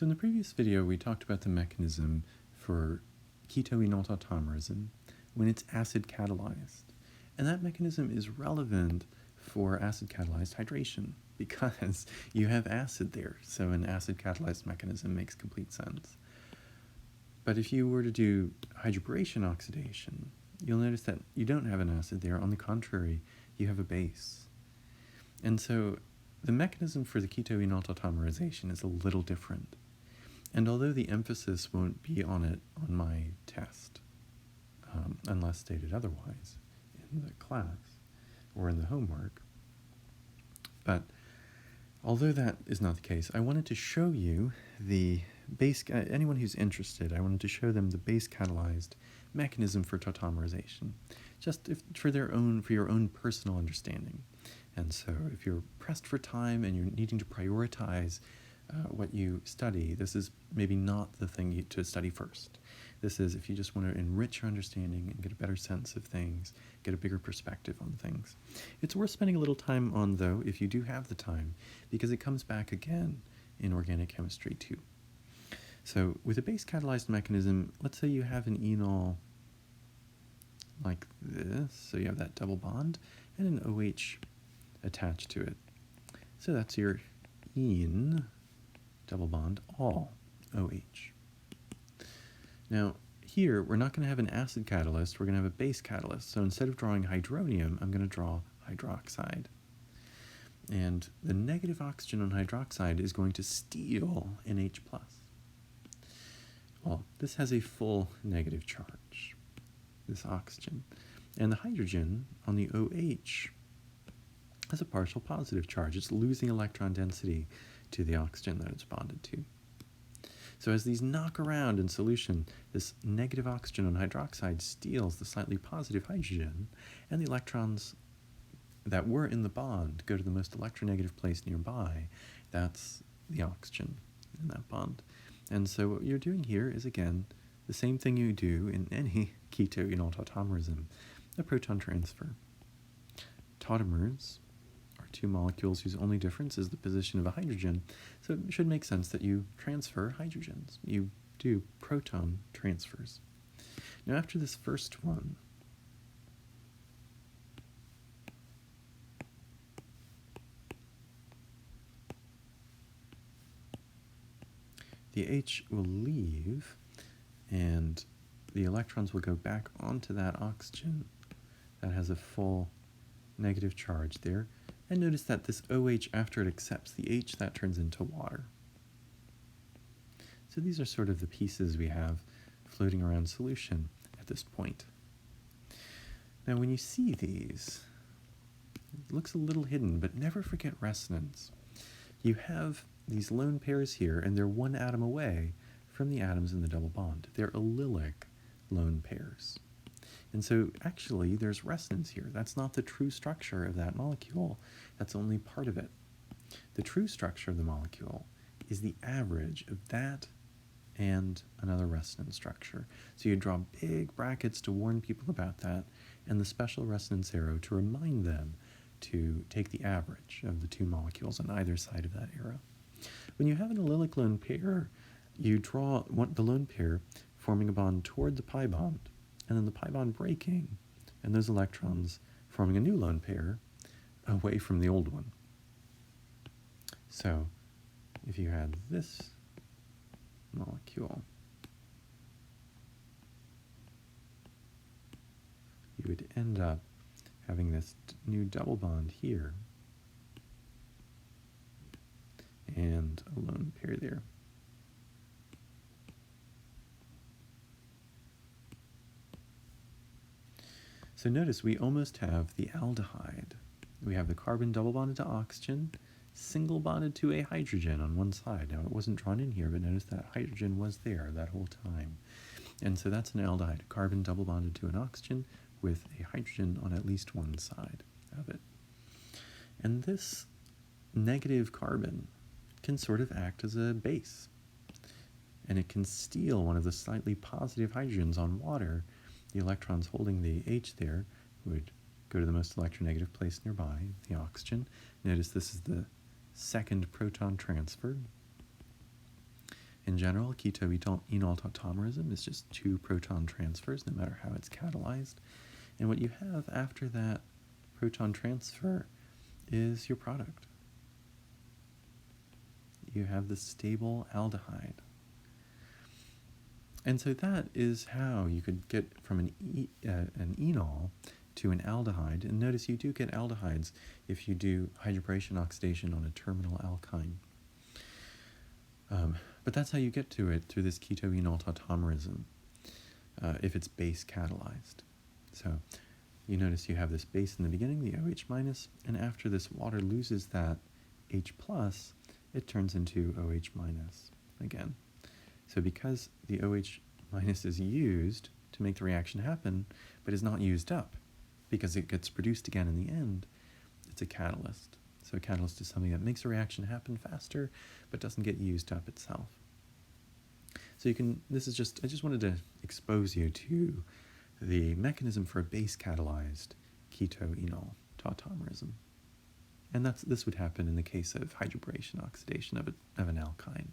So in the previous video, we talked about the mechanism for Keto Enol Tautomerism when it's acid catalyzed. And that mechanism is relevant for acid catalyzed hydration because you have acid there. So an acid catalyzed mechanism makes complete sense. But if you were to do hydroboration oxidation, you'll notice that you don't have an acid there. On the contrary, you have a base. And so the mechanism for the keto enol tautomerization is a little different. And although the emphasis won't be on it on my test, unless stated otherwise in the class or in the homework, but although that is not the case, I wanted to show you the base, anyone who's interested, I wanted to show them the base catalyzed mechanism for tautomerization, just for your own personal understanding. And so if you're pressed for time and you're needing to prioritize what you study, this is maybe not the thing to study first. This is if you just want to enrich your understanding and get a better sense of things, get a bigger perspective on things. It's worth spending a little time on, though, if you do have the time, because it comes back again in organic chemistry too. So with a base catalyzed mechanism, let's say you have an enol like this, so you have that double bond and an OH attached to it. So that's your ene double bond all OH. Now here we're not going to have an acid catalyst, we're going to have a base catalyst. So instead of drawing hydronium, I'm going to draw hydroxide. And the negative oxygen on hydroxide is going to steal NH+. Well, this has a full negative charge, this oxygen. And the hydrogen on the OH has a partial positive charge. It's losing electron density to the oxygen that it's bonded to. So as these knock around in solution, this negative oxygen on hydroxide steals the slightly positive hydrogen, and the electrons that were in the bond go to the most electronegative place nearby. That's the oxygen in that bond. And so what you're doing here is, again, the same thing you do in any keto enol tautomerism, a proton transfer. Tautomers are two molecules whose only difference is the position of a hydrogen, so it should make sense that you transfer hydrogens. You do proton transfers. Now after this first one, the H will leave, and the electrons will go back onto that oxygen that has a full negative charge there. And notice that this OH, after it accepts the H, that turns into water. So these are sort of the pieces we have floating around solution at this point. Now when you see these, it looks a little hidden, but never forget resonance. You have these lone pairs here, and they're one atom away from the atoms in the double bond. They're allylic lone pairs. And so actually there's resonance here. That's not the true structure of that molecule. That's only part of it. The true structure of the molecule is the average of that and another resonance structure. So you draw big brackets to warn people about that, and the special resonance arrow to remind them to take the average of the two molecules on either side of that arrow. When you have an allylic lone pair, you draw the lone pair forming a bond toward the pi bond, and then the pi bond breaking, and those electrons forming a new lone pair away from the old one. So if you had this molecule, you would end up having this new double bond here and a lone pair there. So notice we almost have the aldehyde. We have the carbon double bonded to oxygen, single bonded to a hydrogen on one side. Now it wasn't drawn in here, but notice that hydrogen was there that whole time. And so that's an aldehyde, carbon double bonded to an oxygen with a hydrogen on at least one side of it. And this negative carbon can sort of act as a base, and it can steal one of the slightly positive hydrogens on water. The electrons holding the H there would go to the most electronegative place nearby, the oxygen. Notice this is the second proton transfer. In general, keto enol tautomerism is just 2 proton transfers, no matter how it's catalyzed. And what you have after that proton transfer is your product. You have the stable aldehyde. And so that is how you could get from an enol to an aldehyde. And notice you do get aldehydes if you do hydroboration oxidation on a terminal alkyne. But that's how you get to it, through this keto enol tautomerism, if it's base catalyzed. So you notice you have this base in the beginning, the OH minus, and after this water loses that H plus, it turns into OH minus again. So because the OH minus is used to make the reaction happen, but is not used up because it gets produced again in the end, it's a catalyst. So a catalyst is something that makes a reaction happen faster, but doesn't get used up itself. So I just wanted to expose you to the mechanism for a base catalyzed keto enol tautomerism. And this would happen in the case of hydroboration oxidation of an alkyne.